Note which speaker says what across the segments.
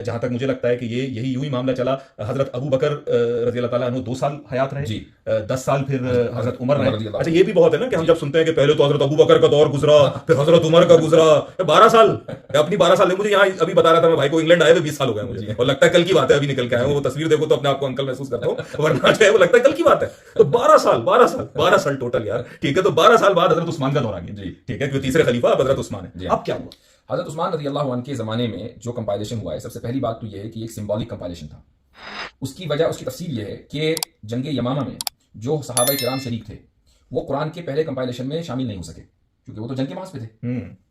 Speaker 1: जहां तक मुझे लगता है कि ये यही यूं ही मामला चला। हजरत अबू बकर रजी अल्लाह ताला अन्हु 2 साल हयात रहे, 10 साल फिर हजरत उमर रहे। अच्छा, ये भी बहुत है ना कि हम जब सुनते हैं कि पहले तो हजरत अबू बकर का दौर गुजरा, फिर हजरत उमर का गुजरा, 12 साल, अपनी 12 साल मुझे यहाँ अभी बता रहा था मैं भाई को, इंग्लैंड आए हुए 20 साल हो गए मुझे, और लगता है कल की बात है, अभी निकल के आया हूँ। वो तस्वीर देखो तो अपने आपको अंकल महसूस करता हूँ, वरना जो है वो लगता है कल की बात है। तो 12 साल टोटल यार, ठीक है। तो 12 साल बाद हजरत उस्मान का दौर आ गया, ठीक है, क्योंकि तीसरे खलीफा अब हजरत उस्मान है। अब क्या हुआ?
Speaker 2: हजरत उस्मान रज़ी अल्लाह अन्हु के ज़माने में जो कंपाइलेशन हुआ है, सबसे पहली बात तो यह है कि एक सिंबॉलिक कंपाइलेशन था। उसकी वजह, उसकी तफसील यह है कि जंग यमामा में जो सहाबा किराम शरीक थे वो कुरान के पहले कंपाइलेशन में शामिल नहीं हो सके, क्योंकि वो तो जंग के मास पे थे।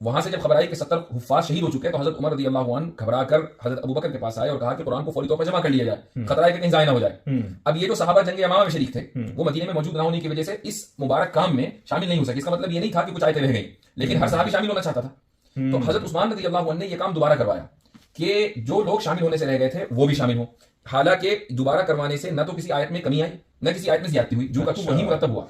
Speaker 2: वहां से जब खबर आई कि 70 हुफ्फाज शहीद हो चुके हैं, तो हजरत उमर रज़ी अल्लाह अन्हु घबरा कर हजरत अबू बकर के पास आए और कहा कि कुरान को फौरी तौर पर जमा कर लिया जाए, खतरा है कि कहीं ज़ाया ना हो जाए। अब ये जो सहाबा जंग यमामा में शरीक थे वो मदीने में मौजूद ना होने की वजह से इस मुबारक काम में शामिल नहीं हो सके। इसका मतलब ये नहीं था कि कुछ आयतें रह गई, लेकिन हर सहाबी शामिल होना चाहता था। तो हजरत उस्मान रज़ी अल्लाह अन्हु ने यह काम दोबारा करवाया कि जो लोग शामिल होने से रह गए थे वो भी शामिल हो। हालांकि दोबारा करवाने से न तो किसी आयत में कमी आई, न किसी आयत में ज्यादती हुई, जो का तो वही मुरतब हुआ।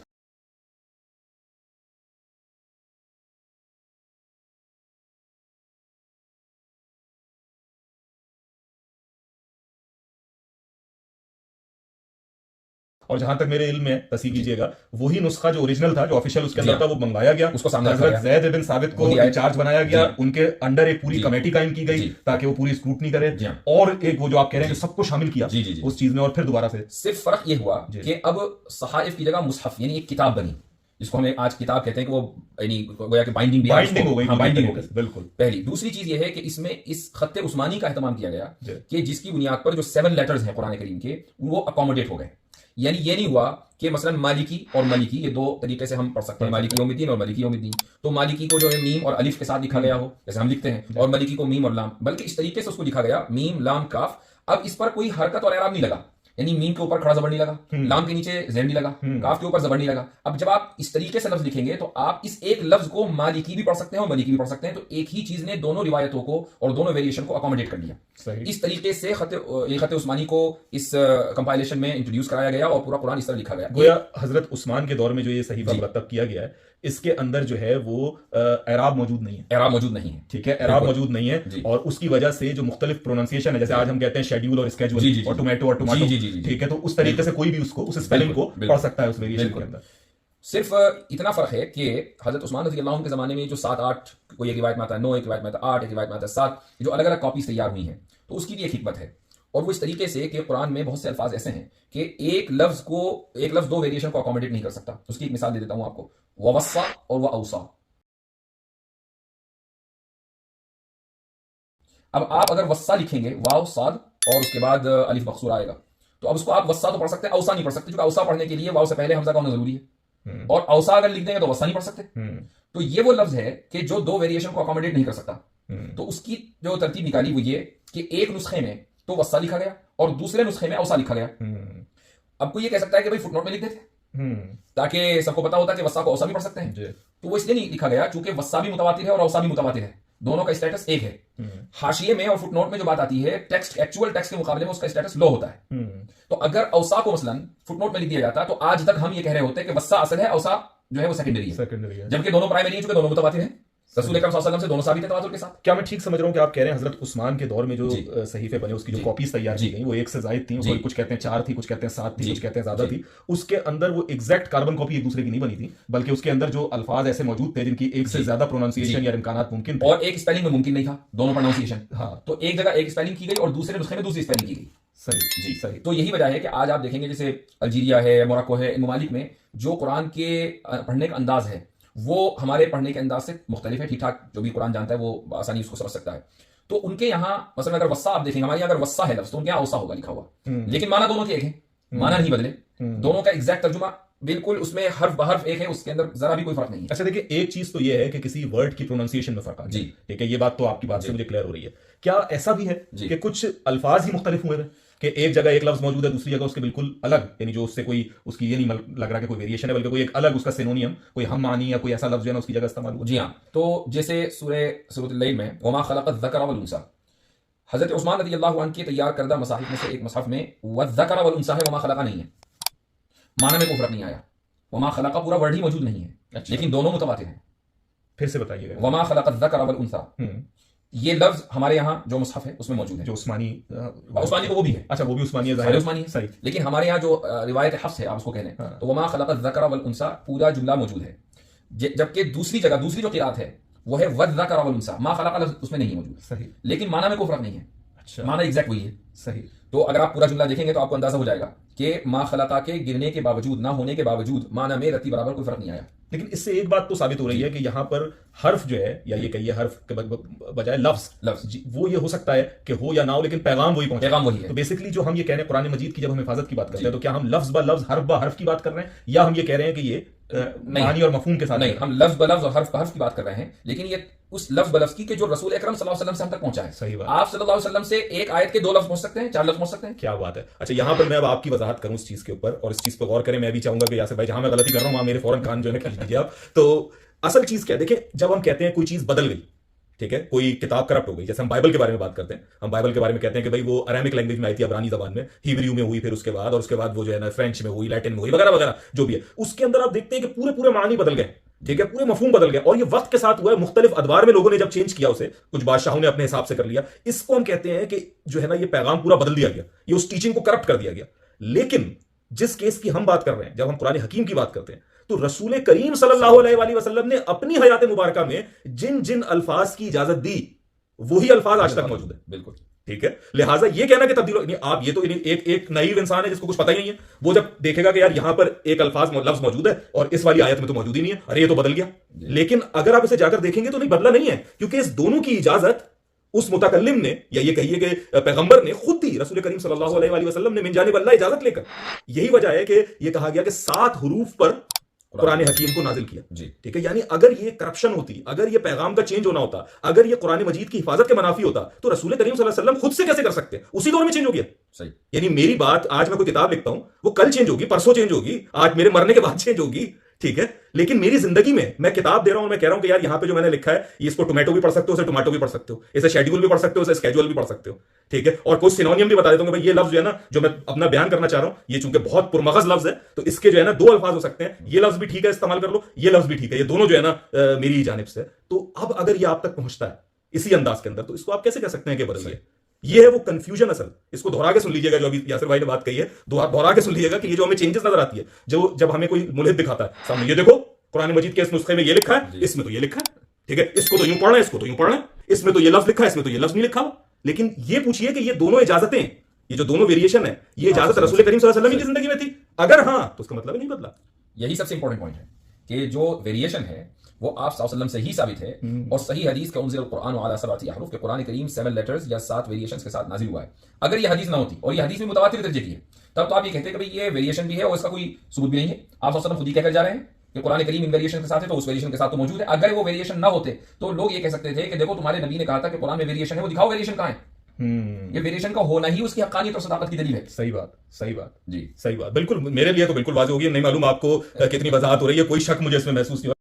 Speaker 1: और जहां तक मेरे इल्म में तस्दीक कीजिएगा, वही नुस्खा जो ओरिजिनल था, जो ऑफिशियल उसके अंदर था, वो मंगाया गया,
Speaker 2: उसको सामने
Speaker 1: हजरत ज़ैद बिन साबित को इंचार्ज बनाया गया, उनके अंडर एक पूरी कमेटी कायम की गई ताकि वो पूरी स्क्रूटनी करे, और एक वो जो आप कह रहे हैं सबको शामिल किया उस चीज में, और फिर दोबारा से
Speaker 2: सिर्फ फर्क ये हुआ कि अब सहाइफ की जगह मुसहफ यानी एक किताब बनी, जिसको हम आज किताब कहते हैं, कि वो यानी गोया कि बाइंडिंग
Speaker 1: हो गई।
Speaker 2: बाइंडिंग हो गई,
Speaker 1: बिल्कुल।
Speaker 2: पहली। दूसरी चीज ये है कि इसमें इस खत्ते उस्मानी का एहतमाम किया गया कि जिसकी बुनियाद पर जो 7 लेटर्स हैं कुरान करीम के, वो अकोमोडेट हो गए। यानी ये नहीं हुआ कि मसलन मालिकी और मलिकी, ये दो तरीके से हम पढ़ सकते हैं, मालिकी यौमिद्दीन और मलिकी यौमिद्दीन। तो मालिकी को जो है मीम और अलिफ के साथ लिखा गया हो, जैसे हम लिखते हैं, और मलिकी को मीम और लाम, बल्कि इस तरीके से उसको लिखा गया मीम लाम काफ। अब इस पर कोई हरकत और एराब नहीं लगा, यानी मीम के ऊपर खड़ा जबर नहीं लगा, लाम के नीचे ज़ेर नहीं लगा, काफ के ऊपर जबर नहीं लगा। अब जब आप इस तरीके से लफ्ज लिखेंगे तो आप इस एक लफ्ज को मालिकी भी पढ़ सकते हैं और मलिकी भी पढ़ सकते हैं। तो एक ही चीज ने दोनों रिवायतों को और दोनों वेरिएशन को अकोमोडेट कर लिया। इस तरीके से खत उस्मानी को इस कंपाइलेशन में इंट्रोड्यूस कराया गया और पूरा कुरान इस तरह लिखा गया।
Speaker 1: गोया हजरत उस्मान के दौर में जो ये सहीफा मुरतब किया गया है, इसके अंदर जो है वो एराब मौजूद नहीं है,
Speaker 2: एराब मौजूद नहीं है,
Speaker 1: ठीक है, एराब मौजूद नहीं है, और उसकी वजह से जो मुख्तलिफ प्रोनाउंसिएशन है, जैसे आज हम कहते हैं शेड्यूल और स्केड्यूल और टोमेटो और टोमाटो, ठीक है, तो उस तरीके से कोई भी उसको उस स्पेलिंग को पढ़ सकता है उस वेरिएशन के अंदर।
Speaker 2: सिर्फ इतना फर्क है कि हजरत उस्मान रज़ी अल्लाह अन्हु के ज़माने में जो 7-8, कोई एक रिवायत में आता है 9, एक रिवायत में आता है 8, एक रिवायत में आता है 7, जो अलग अलग कॉपीज तैयार हुई हैं, तो उसकी भी एक हिकमत है। और वो इस तरीके से कि कुरान में बहुत से अल्फाज ऐसे हैं कि एक लफ्ज दो वेरिएशन को अकोमोडेट नहीं कर सकता। उसकी एक मिसाल दे देता हूं आपको, ववस्सा और वअौसा। अब आप अगर वस्सा लिखेंगे, वाव साद और उसके बाद अलिफ मकसूर आएगा, तो अब उसको आप वस्सा तो पढ़ सकते हैं, औसा नहीं पढ़ सकते, क्योंकि औसा पढ़ने के लिए वाव से पहले हमजा का होना जरूरी है, और औसा अगर लिख देंगे तो वस्सा नहीं पढ़ सकते। तो ये वो लफ्ज है कि जो दो वेरिएशन को अकोमोडेट नहीं कर सकता। तो उसकी जो तरतीब निकाली वो ये कि एक नुस्खे में तो वस्सा लिखा गया और दूसरे नुस्खे में औसा लिखा गया। अब कोई ये कह सकता है कि भाई फुटनोट में लिख देते ताकि सबको पता होता है कि वस्सा को औसा भी पढ़ सकते हैं। तो वो इसलिए नहीं लिखा गया क्योंकि वस्सा भी मुतवातिर है और औसा भी मुतवातिर है, दोनों का स्टेटस एक है। हाशिए में और फुटनोट में जो बात आती है, टेक्स्ट एक्चुअल टेक्स्ट के मुकाबले में उसका स्टेटस लो होता है। तो अगर औसा को मसलन फुटनोट में लिख दिया जाता तो आज तक हम ये कह रहे होते कि वस्सा असल है, औसा जो है वो सेकेंडरी है, जबकि दोनों प्राइमरी है, चूंकि दोनों मुतवातिर हैं। रसूल अकरम सल्लल्लाहु अलैहि वसल्लम से दोनों साबित है तवातुर के साथ।
Speaker 1: क्या मैं ठीक समझ रहा हूँ कि आप कह रहे हैं हजरत उस्मान के दौर में जो सहीफे बने, उसकी जो कॉपीज तैयार की गई वो 1 से ज्यादा थी, कुछ कहते हैं 4 थी, कुछ कहते हैं 7 थी, कुछ कहते हैं ज्यादा थी। उसके अंदर वो एग्जैक्ट कार्बन कॉपी एक दूसरे की नहीं बनी थी, बल्कि उसके अंदर जो अल्फाज ऐसे मौजूद थे जिनकी एक से ज्यादा प्रोनाउंसिएशन या इम्कानात मुमकिन थे,
Speaker 2: और एक स्पेलिंग में मुमकिन नहीं था दोनों प्रोनाउंसिएशन। हाँ, तो एक जगह एक स्पेलिंग की गई और दूसरे नुस्खे में दूसरी स्पेलिंग की गई।
Speaker 1: सही जी, सही।
Speaker 2: तो यही वजह है कि आज आप देखेंगे जैसे अल्जीरिया है, मोरक्को है, इन ममालिक में जो कुरान के पढ़ने का अंदाज है वो हमारे पढ़ने के अंदाज से मुख्तलिफ है। ठीक ठाक जो भी कुरान जानता है वो आसानी उसको समझ सकता है। तो उनके यहाँ मसलन अगर वस्सा आप देखेंगे, हमारे यहाँ अगर वस्सा है लफ्ज तो उनके यहाँ औसा होगा लिखा हुआ, लेकिन माना दोनों के एक है, माना नहीं बदले, दोनों का एग्जैक्ट तर्जुमा बिल्कुल उसमें हर्फ बहर्फ एक है, उसके अंदर जरा भी कोई फर्क नहीं है।
Speaker 1: अच्छा देखिए, एक चीज तो ये है कि किसी वर्ड की प्रोनाउंसिएशन में फर्क आ जी, ठीक है, ये बात तो आपकी बात से मुझे क्लियर हो रही है। क्या ऐसा भी है कि कुछ अल्फाज ही मुख्तलिफ हुए हैं, कि एक जगह एक लफ्ज मौजूद है, दूसरी जगह उसके बिल्कुल अलग, यानी जो उससे कोई उसकी ये नहीं लग रहा कि कोई वेरिएशन है, बल्कि कोई एक अलग उसका सिनोनियम, कोई हम मानी या कोई ऐसा लफ्ज है ना उसकी जगह इस्तेमाल हुआ?
Speaker 2: जी हाँ, तो जैसे सूरह लैल में वमा खलक़त ज़करा वल उन्सा, हजरत उस्मान रज़ी अल्लाहु अन्हु के तैयार करदा मसाहिफ में से एक मसहफ में वज़्ज़करा वल उन्सा है, वमा खलक़ा नहीं है, माना में कोई फर्क नहीं आया। वमा खलक़ा पूरा वर्ड ही मौजूद नहीं है, लेकिन दोनों मुतवातिर हैं।
Speaker 1: फिर से बताइएगा।
Speaker 2: वमा खलक़त ज़करा वल उन्सा, ये लफ्ज हमारे यहाँ जो मुसहफ है उसमें मौजूद है,
Speaker 1: जो उस्मानी
Speaker 2: उस्मानी तो वो भी है,
Speaker 1: अच्छा वो भी उस्मानी है,
Speaker 2: सारे उस्मानी है,
Speaker 1: सही।
Speaker 2: लेकिन हमारे यहाँ जो रिवायत हफ्स है आप उसको कह लें, तो वमा खलक़ ज़करा वल उनसा पूरा जुमला मौजूद है, जबकि दूसरी जगह दूसरी जो किरात है वो है वज़्ज़करा वल उनसा, मा खलक़ लफ्ज़ उसमें नहीं मौजूद,
Speaker 1: सही,
Speaker 2: लेकिन माना में कोई फर्क नहीं है,
Speaker 1: अच्छा
Speaker 2: माना एग्जैक्ट वही है,
Speaker 1: सही।
Speaker 2: तो अगर आप पूरा जुमला देखेंगे तो आपको अंदाजा हो जाएगा कि मा खलक़ा के गिरने के बावजूद, ना होने के बावजूद माना में रत्ती बराबर कोई फर्क नहीं आया।
Speaker 1: लेकिन इससे एक बात तो साबित हो रही है कि यहाँ पर हर्फ जो है, या ये कहिए हर्फ के बजाय लफ्ज वो ये हो सकता है कि हो या ना हो, लेकिन पैगाम वही पहुंचे,
Speaker 2: पैगाम वही है।
Speaker 1: तो बेसिकली जो हम ये कह रहे हैं कुरान मजीद की जब हम हिफाजत की बात करते हैं, तो क्या हम लफ्ज ब लफ्ज हर्फ ब हर्फ की बात कर रहे हैं, या हम ये कह रहे हैं कि ये मानी और मफहूम के साथ?
Speaker 2: नहीं, हम लफ्ज ब लफ्ज और हर्फ ब हर्फ की बात कर रहे हैं, लेकिन ये उस लफ्ज ब लफ्ज की कि जो रसूल अकरम सल्लल्लाहु अलैहि वसल्लम से हम तक पहुंचा है।
Speaker 1: सही बात।
Speaker 2: आप सल्लल्लाहु अलैहि वसल्लम से एक आयत के 2 लफ्ज पहुंच सकते हैं, 4 लफ्ज पहुंच सकते हैं।
Speaker 1: क्या बात है। अच्छा यहाँ पर मैं अब आपकी वजाहत करूं इस चीज के ऊपर, और इस चीज पर गौर करें। मैं भी चाहूंगा कि यासिर भाई जहां मैं गलती कर रहा हूं वहां मेरे फौरन कान जो है खींच दीजिए आप। तो असल चीज क्या है, देखिए जब हम कहते हैं कोई चीज बदल गई, ठीक है, कोई किताब करप्ट हो गई, जैसे हम बाइबल के बारे में बात करते हैं, हम बाइबल के बारे में कहते हैं कि भाई वो अरामिक लैंग्वेज में आई थी, अब्रानी जबान में, हिब्रू में हुई, फिर उसके बाद वो जो है ना फ्रेंच में हुई, लैटिन में हुई, वगैरह वगैरह जो भी है, उसके अंदर आप देखते हैं कि पूरे पूरे मानी बदल गए, ठीक है, पूरे मफहूम बदल गए, और ये वक्त के साथ हुआ है, मुख्तलिफ अदवार में लोगों ने जब चेंज किया उसे, कुछ बादशाहों ने अपने हिसाब से कर लिया, इसको हम कहते हैं कि जो है ना ये पैगाम पूरा बदल दिया गया, ये उस टीचिंग को करप्ट कर दिया गया। लेकिन जिस केस की हम बात कर रहे हैं, जब हम कुरान हकीम की बात करते हैं, तो रसूल करीम सल्लल्लाहु अलैहि वसल्लम ने अपनी हयात मुबारका में जिन जिन अल्फाज की इजाजत दी वही अल्फाज आज तक मौजूद है।
Speaker 2: बिल्कुल
Speaker 1: ठीक है, लिहाजा ये कहना कि तब्दील, आप ये तो एक नईव इंसान है जिसको कुछ पता ही नहीं है, वो जब देखेगा कि यार यहां पर एक लफ्ज मौजूद है और इस वाली आयत में तो मौजूद ही नहीं है, अरे ये तो बदल गया। लेकिन अगर आप इसे जाकर देखेंगे तो नहीं, बदला नहीं है, क्योंकि इस दोनों की इजाजत उस मुतकल्लिम ने, या ये कहिए कि पैगंबर ने खुद दी, रसूल करीम सल्लल्लाहु अलैहि वसल्लम ने मिन जानिब अल्लाह इजाजत लेकर। यही वजह है कि ये कहा गया कि 7 हुरूफ पर कुरान हकीम को नाजिल किया जी, ठीक है। यानी अगर ये करप्शन होती, अगर ये पैगाम का चेंज होना होता, अगर ये कुरान मजीद की हिफाजत के मनाफी होता, तो रसूल करीम सल्लल्लाहु अलैहि वसल्लम खुद से कैसे कर सकते? उसी दौर में चेंज हो गया।
Speaker 2: सही।
Speaker 1: यानी मेरी बात, आज मैं कोई किताब लिखता हूं, वो कल चेंज होगी, परसों चेंज होगी, आज मेरे मरने के बाद चेंज होगी, ठीक है। लेकिन मेरी जिंदगी में मैं किताब दे रहा हूं, मैं कह रहा हूं कि यार यहां पे जो मैंने लिखा है, इसको टोमेटो भी पढ़ सकते हो, इसे टोमेटो भी पढ़ सकते हो, इसे शेड्यूल भी पढ़ सकते हो, इसे स्केड्यूल भी पढ़ सकते हो, ठीक है। और कुछ सिनोनियम भी बता देता हूं कि भाई ये लफ्ज जो है ना, जो मैं अपना बयान करना चाह रहा हूं, ये चूंकि बहुत पुरमगज लफ्ज है, तो इसके जो है ना 2 अल्फाज हो सकते हैं, ये लफ्ज भी ठीक है इस्तेमाल कर लो, ये लफ्ज भी ठीक है, ये दोनों जो है ना मेरी जानिब से। तो अब अगर ये आप तक पहुंचता है इसी अंदाज के अंदर, तो इसको आप कैसे कह सकते हैं कि बदल गया? ये है वो कंफ्यूजन। असल इसको दोहरा के सुन लीजिएगा, जो अभी यासिर भाई ने बात कही है, दोहरा के सुन लीजिएगा कि ये जो हमें चेंजेस नजर आती है, जो जब हमें कोई मुल्हिद दिखाता है सामने, ये देखो कुरान मजीद के इस नुस्खे में ये लिखा है, इसमें तो ये लिखा है, ठीक है, इसको तो यूं पढ़ना है, इसको तो यूं पढ़ना है, इसमें तो ये लफ्ज लिखा है, इसमें तो ये लफ्ज नहीं लिखा हुआ। लेकिन ये पूछिए कि ये दोनों इजाजतें, ये जो दोनों वेरिएशन है, ये इजाजत रसूल करीम सल्लल्लाहु अलैहि वसल्लम की जिंदगी में थी? अगर हां, तो उसका मतलब नहीं बदला।
Speaker 2: यही सबसे इंपॉर्टेंट पॉइंट है कि जो वेरिएशन है वो आप सल्लल्लाहु अलैहि वसल्लम से ही साबित है, और सही हदीस का उनज़िल कुरान अला सबअति अहरुफ के कुरान करीम 7 लेटर्स या 7 वेरिएशंस के साथ नाजिल हुआ है। अगर ये हदीस ना होती और ये हदीस में मुतवातिर दर्जे की है, तब तो आप ये कहते कि भाई ये वेरिएशन भी है और इसका कोई सबूत भी नहीं है। आप सल्लल्लाहु अलैहि वसल्लम खुद ही कहकर जा रहे हैं कि कुरान करीम इन वेरिएशन के साथ है, तो उस वेरिएशन के साथ तो मौजूद है। अगर वो वेरिएशन ना होते तो लोग ये कह सकते थे कि देखो तुम्हारे नबी ने कहा था कि कुरान में वेरिएशन है, वो दिखाओ वेरिएशन कहां है। ये वेरिएशन का होना ही उसकी हक्कानियत और सदाकत की दलील है।
Speaker 1: सही बात, सही बात
Speaker 2: जी,
Speaker 1: सही बात। बिल्कुल, मेरे लिए तो बिल्कुल वाज़ेह होगी। नहीं मालूम आपको कितनी वजाहत हो रही है, कोई शक मुझे इसमें महसूस नहीं हो रहा।